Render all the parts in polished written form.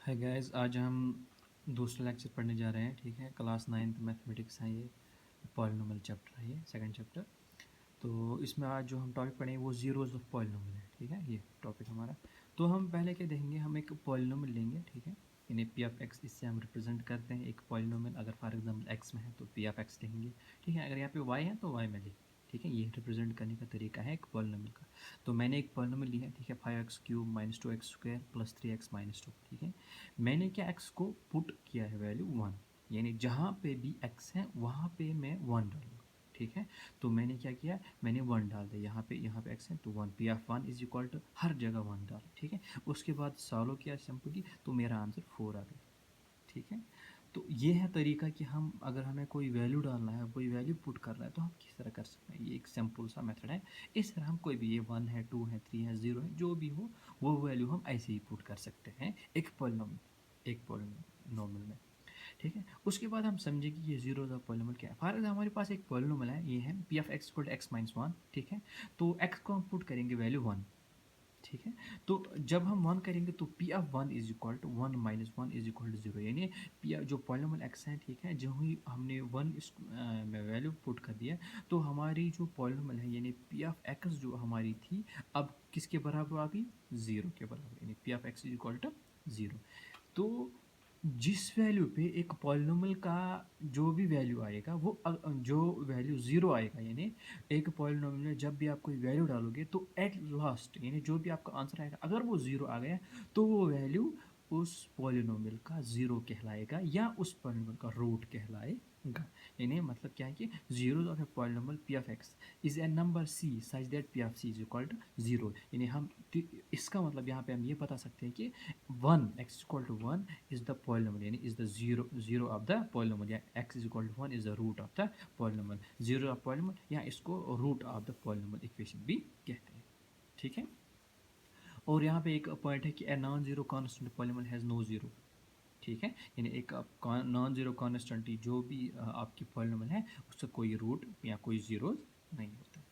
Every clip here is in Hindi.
हाय गाइस, आज हम दूसरा लेक्चर पढ़ने जा रहे हैं। ठीक है, क्लास 9th मैथमेटिक्स है। ये पॉलिनोमियल चैप्टर है, ये सेकंड चैप्टर। तो इसमें आज जो हम टॉपिक पढ़ेंगे वो जीरोज़ ऑफ पॉलिनोमियल है। ठीक है, ये टॉपिक हमारा। तो हम पहले क्या देखेंगे, हम एक पॉलिनोमियल लेंगे। ठीक है, यानी पी ऑफ एक्स, इससे हम रिप्रेजेंट करते हैं एक पॉलिनोमियल। अगर फॉर एग्जाम्पल एक्स में है तो पी ऑफ एक्स लेंगे। ठीक है, अगर यहाँ पे वाई है तो वाई में लेंगे। ठीक है, ये रिप्रेजेंट करने का तरीका है एक पॉलिनोमियल का। तो मैंने एक पॉलिनोमियल लिया है। ठीक है, 5x³ minus 2x² plus 3x minus 2। ठीक है, मैंने क्या x को पुट किया है वैल्यू 1, यानी जहाँ पे भी x है वहाँ पे मैं 1 डालूंगा। ठीक है, तो मैंने क्या किया, मैंने 1 डाल दिया। यहाँ पे x है तो 1, P of 1 is equal to हर जगह 1 डाला। ठीक है, उसके बाद सॉल्व किया सिंपली, तो मेरा आंसर 4 आ गया। ठीक है, तो ये है तरीका कि हम अगर हमें कोई वैल्यू डालना है, कोई वैल्यू पुट करना है तो हम किस तरह कर सकते हैं। ये एक सिंपल सा मेथड है। इस तरह हम कोई भी, ये 1 है, 2 है, 3 है, 0 है, जो भी हो वो वैल्यू हम ऐसे ही पुट कर सकते हैं एक पॉलिनोमियल में। ठीक है, उसके बाद हम समझे कि ये जीरो का पॉलिनोमियल क्या है। फॉर एग्जाम्पल हमारे पास एक पॉलिनोमियल है, ये है P of x equal to x minus 1। ठीक है, तो एक्स को हम पुट करेंगे वैल्यू 1। ठीक है, तो जब हम 1 करेंगे तो P of 1 is equal to 1 minus 1 is equal to 0, यानी पी जो पॉलिनोमियल एक्स है। ठीक है, जो ही हमने 1 इस में वैल्यू पुट कर दिया तो हमारी जो पॉलिनोमियल है यानी पी ऑफ एक्स जो हमारी थी, अब किसके बराबर आ गई, 0 के बराबर, यानी P of x is equal to 0। तो जिस वैल्यू पे एक पॉलिनोमियल का जो भी वैल्यू आएगा वो जो वैल्यू 0 आएगा, यानी एक पॉलिनोमियल में जब भी आप कोई वैल्यू डालोगे तो एट लास्ट, यानी जो भी आपका आंसर आएगा अगर वो 0 आ गया तो वो वैल्यू उस पॉलिनोमियल का 0 कहलाएगा या उस पॉलिनोमियल का रूट कहलाएगा। यानी मतलब क्या है कि zero of a polynomial P of x is a number C such that P of C is equal to 0। यानी हम इसका मतलब यहाँ पे हम ये बता सकते हैं कि 1 x equal to 1 is the polynomial, यानी is the zero of the polynomial, या x is equal to 1 is the root of the polynomial, zero of polynomial या इसको root of the polynomial equation भी कहते हैं। ठीक है, और यहाँ पे एक पॉइंट है कि a non zero constant polynomial has no zero. ठीक है, यानी एक नॉन जीरो कॉन्स्टेंट जो भी आपकी पॉलिनोमियल है उसका कोई रूट या कोई जीरोज नहीं होता।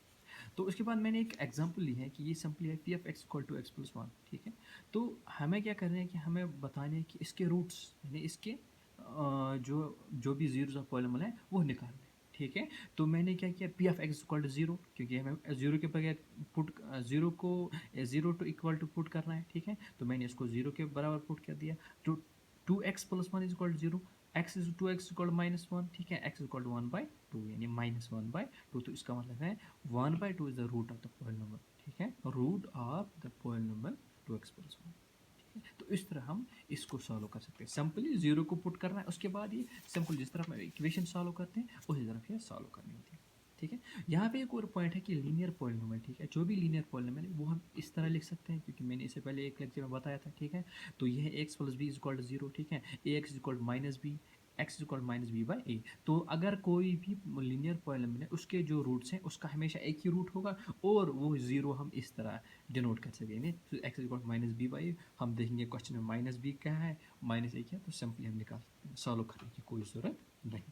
तो उसके बाद मैंने एक एग्जांपल ली है कि ये सिंपली है P of x equal to x plus 1। ठीक है, तो हमें क्या करना है कि हमें बताने हैं कि इसके रूट्स, यानी इसके जो जो भी जीरोस ऑफ पॉलिनोमियल है वो निकालने हैं। ठीक है, तो मैंने क्या किया, P of x equal to 0, क्योंकि हमें 0 के बगैर पुट 0 को 0 टू इक्वल टू पुट करना है। ठीक है, तो मैंने इसको 0 के बराबर पुट कर दिया। जो 2x plus 1 is equal to 0, x is 2x equal to minus 1। ठीक है, एक्स इक्वल टू 1/2, यानी माइनस 1/2। तो इसका मतलब है 1/2 is the root of the polynomial. ठीक है, root of the polynomial 2x plus 1। ठीक है, तो इस तरह हम इसको सॉल्व कर सकते हैं। सिंपली 0 को पुट करना है, उसके बाद ये सिंपल जिस तरह हम इक्वेशन सॉल्व करते हैं उसी तरह ये सॉल्व करनी होती है। ठीक है, यहाँ पे एक और पॉइंट है कि लीनियर पॉलिनोमियल। ठीक है, जो भी लीनियर पॉलिनोमियल है वो हम इस तरह लिख सकते हैं, क्योंकि मैंने इससे पहले एक लेक्चर में बताया था। ठीक है, तो यह है x plus b is equal to 0। ठीक है, a x is equal to minus b, x is equal minus B by a. तो अगर कोई भी लीनियर पॉलिनोमियल है उसके जो रूट्स हैं उसका हमेशा एक ही रूट होगा, और वो 0 हम इस तरह डिनोट कर सकें। तो x is equal minus B by, हम देखेंगे क्वेश्चन में माइनस बी क्या है, माइनस ए क्या है, तो सिंपली हम निकाल सकते हैं, सॉल्व करने की कोई ज़रूरत नहीं।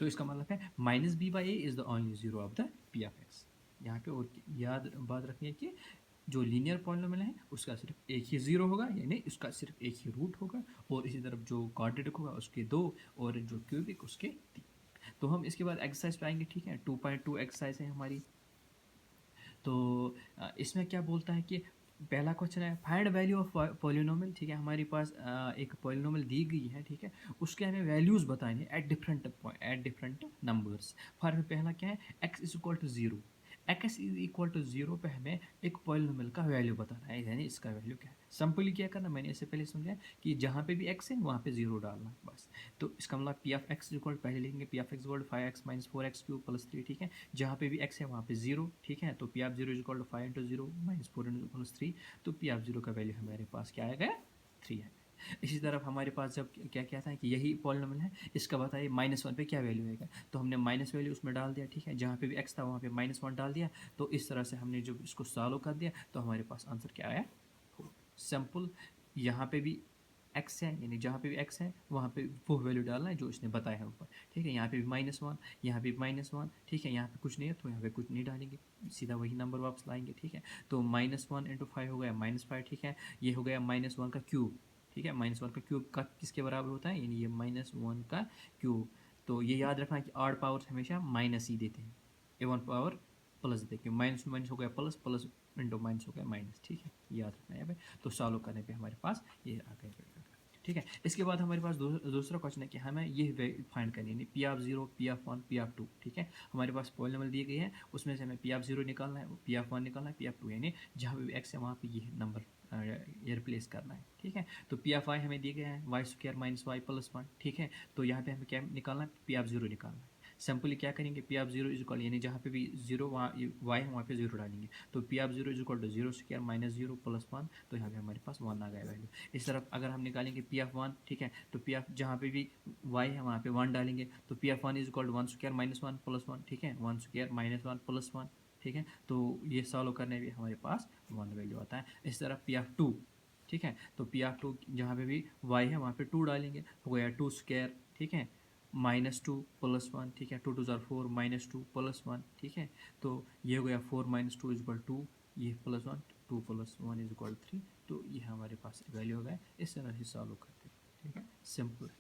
तो इसका मतलब है minus B by A is the only zero of the P of x. यहाँ पे और याद बात रखनी है कि जो लीनियर पॉलिनोमियल है उसका सिर्फ एक ही जीरो होगा, यानी उसका सिर्फ एक ही रूट होगा, और इसी तरफ जो क्वाड्रेटिक होगा उसके 2 और जो क्यूबिक उसके 3। तो हम इसके बाद एक्सरसाइज पे आएंगे। ठीक है, 2.2 एक्सरसाइज है हमारी। तो इसमें क्या बोलता है कि पहला क्वेश्चन है फाइंड वैल्यू ऑफ पॉलिनोमियल। ठीक है, हमारे पास एक पॉलिनोमियल दी गई है। ठीक है, उसके हमें वैल्यूज़ बतानी है एट डिफरेंट नंबर्स। फॉर पहला क्या है, x is equal to 0। X is equal to 0 पे हमें एक पॉलिनोमियल का वैल्यू बताना है, यानी इसका वैल्यू क्या है। सिंपली क्या करना, मैंने इससे पहले समझाया कि जहाँ पे भी एक्स है वहाँ पे 0 डालना है बस। तो इसका मतलब पी ऑफ एक्स इक्वल पहले लिखेंगे P of x equal 5x minus 4x³ plus 3। ठीक है, जहाँ पे भी x है वहाँ पे 0। ठीक है, तो P of 0 is equal to 5 into 0 minus 4 into plus 3। तो पी ऑफ 0 का वैल्यू हमारे पास क्या आ गया, 3 है। इसी तरफ हमारे पास जब क्या क्या था कि यही पॉलिनोमियल है, इसका बताइए -1 पे क्या वैल्यू आएगा, तो हमने माइनस वैल्यू उसमें डाल दिया। ठीक है, जहाँ पे भी x था वहाँ पे -1 डाल दिया। तो इस तरह से हमने जब इसको सॉल्व कर दिया तो हमारे पास आंसर क्या आया, सिंपल। यहाँ पे भी x है, यानी जहाँ पे भी x है वहाँ पे वो वैल्यू डालना है जो इसने बताया है ऊपर। ठीक है, यहाँ पे भी -1, यहाँ पे -1। ठीक है, यहाँ पे कुछ नहीं है तो यहाँ पे कुछ नहीं डालेंगे, सीधा वही नंबर वापस लाएंगे। ठीक है, तो -1 इंटू 5 हो गया -5। ठीक है, ये हो गया -1 का क्यूब। ठीक है, -1 का क्यूब का किसके बराबर होता है, यानी ये -1 का क्यूब। तो ये याद रखना कि ऑड पावर्स हमेशा माइनस ही देते हैं, इवन पावर प्लस देते हैं, क्योंकि माइनस माइनस हो गया प्लस, प्लस इंटू माइनस हो गया माइनस। ठीक है, याद रखना है यहाँ पे। तो सॉल्व करने पे हमारे पास ये आ गया। ठीक है, इसके बाद हमारे पास दूसरा क्वेश्चन है कि हमें ये फाइंड करनी है, P of zero, P of one, P of two. ठीक है, हमारे पास पॉलिनॉमियल दिए गए हैं, उसमें से हमें पी ऑफ जीरो निकालना है, पी ऑफ वन निकालना है, पी ऑफ टू, यानी जहाँ पे एक्स है वहाँ पे ये नंबर ये रिप्लेस करना है। ठीक है, तो पी ऑफ वाई हमें दिए गए हैं y square minus y plus one. ठीक है, तो यहाँ पे हमें क्या निकालना है, पी ऑफ जीरो निकालना है। सिंपली क्या करेंगे, P of zero is equal, यानी जहाँ पे भी जीरो वहाँ वाई है वहाँ पे जीरो डालेंगे, तो P of zero is equal to zero square minus zero plus one, तो यहाँ पे हमारे पास वन आ गया वैल्यू। इस तरफ अगर हम निकालेंगे पी ऑफ वन, ठीक है, तो पी ऑफ जहाँ पे भी वाई है वहाँ पे वन डालेंगे, तो P of one is equal to one square minus one plus one. ठीक है, one square minus one plus one. ठीक है, तो ये सॉल्व करने भी हमारे पास वन वैल्यू आता है। इस तरफ पी ऑफ टू, ठीक है, तो पी ऑफ टू जहाँ पे भी वाई है वहाँ पे टू डालेंगे, हो गया टू स्क्वायर, ठीक है, माइनस टू प्लस वन। ठीक है, टू टू ज़ार four, minus two plus one. ठीक है, तो ये हो गया four minus two is equal two, ये plus one, two plus one is equal three. तो ये हमारे पास वैल्यू हो गया, इस तरह से सॉल्व करते हैं। ठीक है, सिंपल।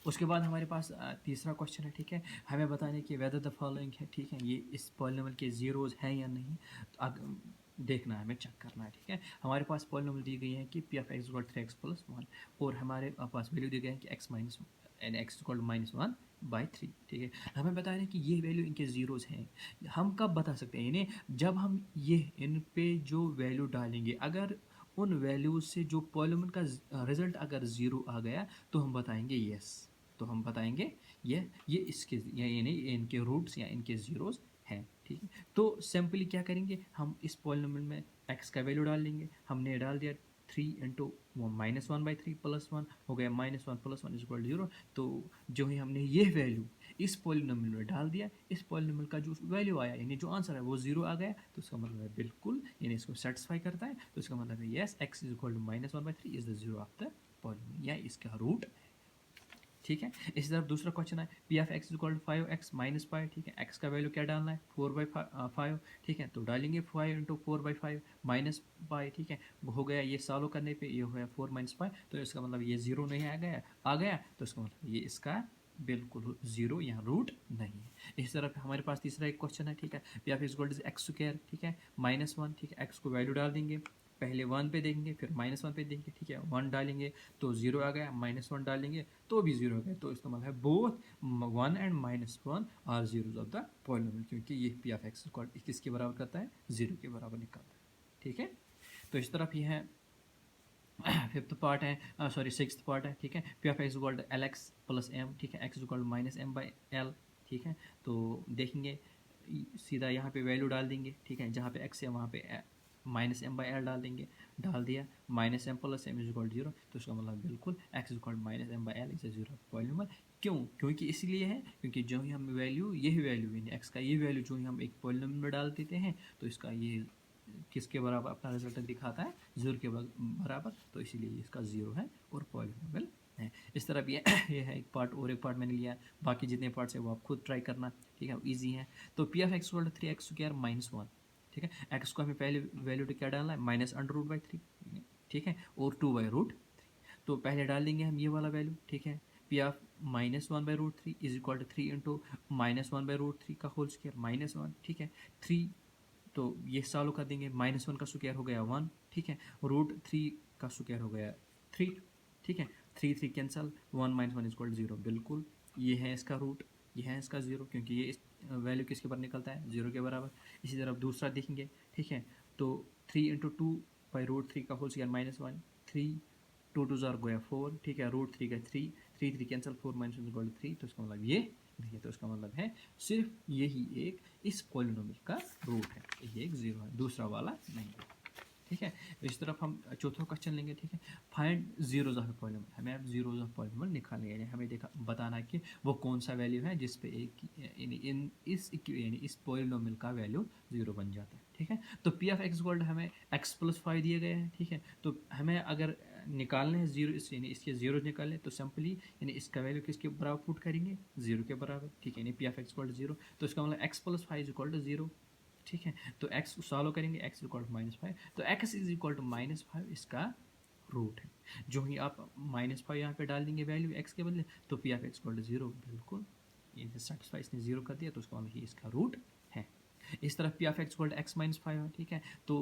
उसके बाद हमारे पास तीसरा क्वेश्चन है। ठीक है, हमें बताने की वेदर द फॉलोइंग है। ठीक है, ये इस पॉलिनॉमियल के जीरोज हैं या नहीं, तो देखना है, हमें चेक करना है। ठीक है, हमारे पास पॉलिनॉमियल दी गई है कि P of x equal three x plus one, और हमारे पास वैल्यू दी गई है कि x minus and x equal minus one by three. ठीक है, हमें बता रहे हैं कि ये वैल्यू इनके जीरोज हैं। हम कब बता सकते हैं, यानी जब हम ये इन पे जो वैल्यू डालेंगे, अगर उन वैल्यूज से जो पॉलिनॉमियल का रिजल्ट अगर ज़ीरो आ गया, तो हम बताएंगे यस, तो हम बताएंगे ये इसके यानी इनके रूट्स या इनके जीरोस हैं। ठीक है, तो सिंपली क्या करेंगे, हम इस पॉलिनॉमियल में एक्स का वैल्यू डाल लेंगे। हमने डाल दिया three into minus one by three plus one, हो गया minus one plus one is equal zero. तो जो ही हमने ये वैल्यू इस पॉलिनॉमियल में डाल दिया, इस पॉलिनॉमियल का जो वैल्यू आया, यानी जो आंसर है वो जीरो आ गया, तो इसका मतलब है बिल्कुल, यानी इसको सेटिस्फाई करता है। तो इसका मतलब है yes, x is equal to minus one by three is the zero of the polynomial, या इसका रूट। ठीक है, इसी तरफ दूसरा क्वेश्चन है P of x equal to five x minus five. ठीक है, एक्स का वैल्यू क्या डालना है, फोर बाई फाइव। ठीक है, तो डालेंगे five into four by five minus five. ठीक है, हो गया, ये सॉल्व करने पे ये हो गया फोर माइनस फाइव, तो इसका मतलब ये जीरो नहीं आ गया, तो इसका मतलब ये इसका बिल्कुल जीरो, यहाँ रूट नहीं है। इस तरफ हमारे पास तीसरा एक क्वेश्चन है। ठीक है, P of equal to x square, ठीक है, माइनस वन। ठीक है, एक्स को वैल्यू डाल देंगे, पहले वन पे देंगे, फिर माइनस वन पे देंगे। ठीक है, वन डालेंगे तो जीरो आ गया, माइनस वन डालेंगे तो भी जीरो आ गया, तो इसका मतलब है both one and minus one are zero of the polynomial, क्योंकि ये पी ऑफ एक्स किसके बराबर करता है, जीरो के बराबर निकलता है। ठीक है, तो इस तरफ ये है फिफ्थ पार्ट है, सॉरी सिक्स्थ पार्ट है। ठीक है, P of x equal to L x plus M. ठीक है, x equal to minus M by L. ठीक है, तो देखेंगे सीधा यहाँ पे वैल्यू डाल देंगे। ठीक है, जहाँ पे एक्स है वहाँ पे माइनस एम बाई एल डाल देंगे, डाल दिया, minus M plus M is equal zero, तो इसका मतलब बिल्कुल x equal minus M by L is zero polynomial. क्यों, क्योंकि इसलिए है क्योंकि जो ही हम वैल्यू, यही वैल्यू यानी एक्स का ये वैल्यू जो ही हम एक पॉलिनॉमियल में डाल देते हैं, तो इसका ये किसके बराबर अपना रिजल्ट दिखाता है, जीरो के बराबर, तो इसीलिए इसका जीरो है और पॉलिनॉमियल है। इस तरफ ये ये है एक पार्ट, और एक पार्ट मैंने लिया, बाकी जितने पार्ट्स है वो आप खुद ट्राई करना। ठीक है, ईजी है। तो P of x equal to three x square minus one. ठीक है, एक्स को हमें पहले वैल्यू तो क्या डालना है, minus under root by three. ठीक है, और टू बाई रूट थ्री, तो पहले डाल देंगे हम ये वाला वैल्यू। ठीक है, P of minus one by root three is equal to three into minus one by root three का होल स्क्वायर माइनस वन। ठीक है, थ्री, तो ये सॉल्व कर देंगे, माइनस वन का स्क्वायर हो गया वन। ठीक है, रूट थ्री का स्क्वायर हो गया थ्री। ठीक है, three three cancel, one minus one equal zero, बिल्कुल ये है इसका रूट, ये है इसका जीरो, क्योंकि ये इस वैल्यू किसके बराबर निकलता है, जीरो के बराबर। इसी तरफ दूसरा देखेंगे। ठीक है, तो three into two by root three का whole square minus one, three two two ज़ार गया फोर। ठीक है, रूट थ्री का three, three three cancel, four minus one equal three, तो इसका मतलब ये नहीं है, तो इसका मतलब है सिर्फ यही एक इस पॉलिनॉमियल का रूट है, ये एक जीरो है, दूसरा वाला नहीं है। ठीक है, तो इस तरफ हम चौथा क्वेश्चन लेंगे। ठीक है, फाइंड जीरोज ऑफ पॉलिनॉमियल, हमें अब जीरोज ऑफ पॉलिनॉमियल निकालने हैं, हमें देखा बताना है कि वो कौन सा वैल्यू है जिस पे एक यानी इस पॉलिनॉमियल का वैल्यू जीरो बन जाता है। ठीक है, तो पी ऑफ एक्स इक्वल हमें एक्स प्लस फाइव दिए गए हैं। ठीक है, तो हमें अगर निकालने हैं जीरो, यानी इसके जीरो निकालने, तो सिंपली यानी इसका वैल्यू किसके बराबर पुट करेंगे, जीरो के बराबर। ठीक है, यानी P of x equal zero, तो इसका मतलब x plus five is equal to zero. ठीक है, तो एक्स सॉल्व करेंगे, x equal to minus five, तो x is equal to minus five इसका रूट है। जो ही आप -5 यहाँ पे डाल देंगे वैल्यू x के बदले, तो P of x equal to 0 बिल्कुल ये सेटिस्फाई, इसने 0 कर दिया, तो उसका मतलब ये इसका रूट है। इस तरफ p of x equal to x minus 5 है, ठीक है। तो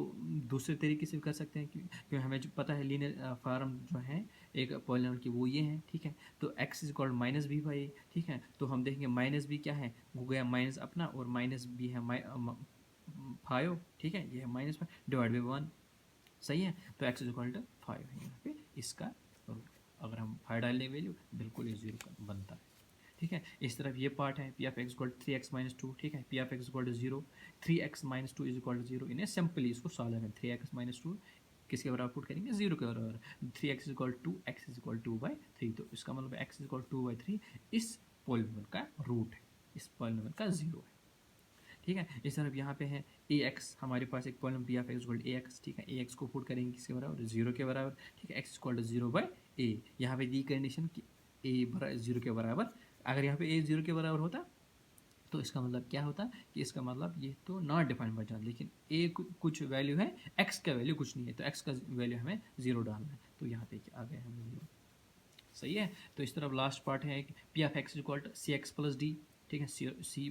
दूसरे तरीके से भी कर सकते हैं, क्योंकि हमें जो पता है लीनियर फार्म जो है एक पॉलिनॉमियल की वो ये है, ठीक है। तो x is equal minus B by, ठीक है। तो हम देखेंगे माइनस बी क्या है, वो गया माइनस अपना, और माइनस बी है 5, ठीक है। ये है -5 डिवाइड बाई 1, सही है। तो x इज इक्वल टू 5 है यहाँ पे इसका रूट। अगर हम 5 डाल दें वैल्यू, बिल्कुल ये 0 का बनता है, ठीक है। इस तरफ ये पार्ट है P of x equal 3x minus 2, ठीक है। P of x equal to 0, 3x minus 2 is equal to 0। इन्हें सिंपली इसको सॉल्व करें, 3x माइनस 2 किसके बराबर पुट करेंगे, 0 के बराबर। 3x is equal to x is equal 2/3, तो इसका मतलब x इज इक्वल 2/3 इस पॉलिनोमियल का रूट है, इस पॉलिनोमियल का 0 है, ठीक है। इस तरफ यहाँ पे है ए एक्स, हमारे पास एक polynomial P of x equal A x, ठीक है। ए एक्स को पुट करेंगे किसके बराबर, 0 के बराबर, ठीक है। एक्स इक्वल टू 0/a, यहाँ पे दी कंडीशन कि ए 0 के बराबर। अगर यहाँ पे ए 0 के बराबर होता तो इसका मतलब क्या होता कि इसका मतलब ये तो नॉट डिफाइंड बाई चांस, लेकिन ए कुछ वैल्यू है, एक्स का वैल्यू कुछ नहीं है, तो एक्स का वैल्यू हमें 0 डालना है, तो यहाँ पे आ गए हम 0, सही है। तो इस तरफ लास्ट पार्ट है P of x equal to c x plus d, ठीक है। सी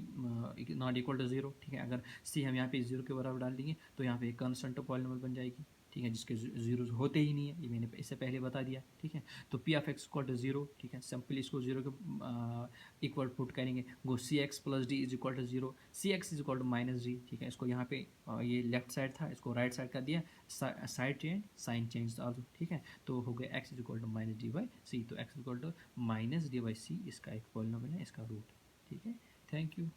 नॉट इक्वल टू 0, ठीक है। अगर सी हम यहाँ पे 0 के बराबर डाल देंगे तो यहाँ पे एक कंस्टेंट पॉलिनोमियल बन जाएगी, ठीक है, जिसके जीरो होते ही नहीं है, ये मैंने इससे पहले बता दिया, ठीक है। तो P of x equal to 0, ठीक है। सिंपली इसको 0 के इक्वल पुट करेंगे, go c x plus d is equal to 0, c x is equal to minus d, ठीक है। इसको यहाँ पे ये लेफ्ट साइड था, इसको राइट साइड कर दिया, side change sign change also, ठीक है। तो हो गया x is equal to minus d by c, तो x is equal to minus d by c इसका एक पॉलिनोमियल है, इसका रूट, ठीक है। Thank you.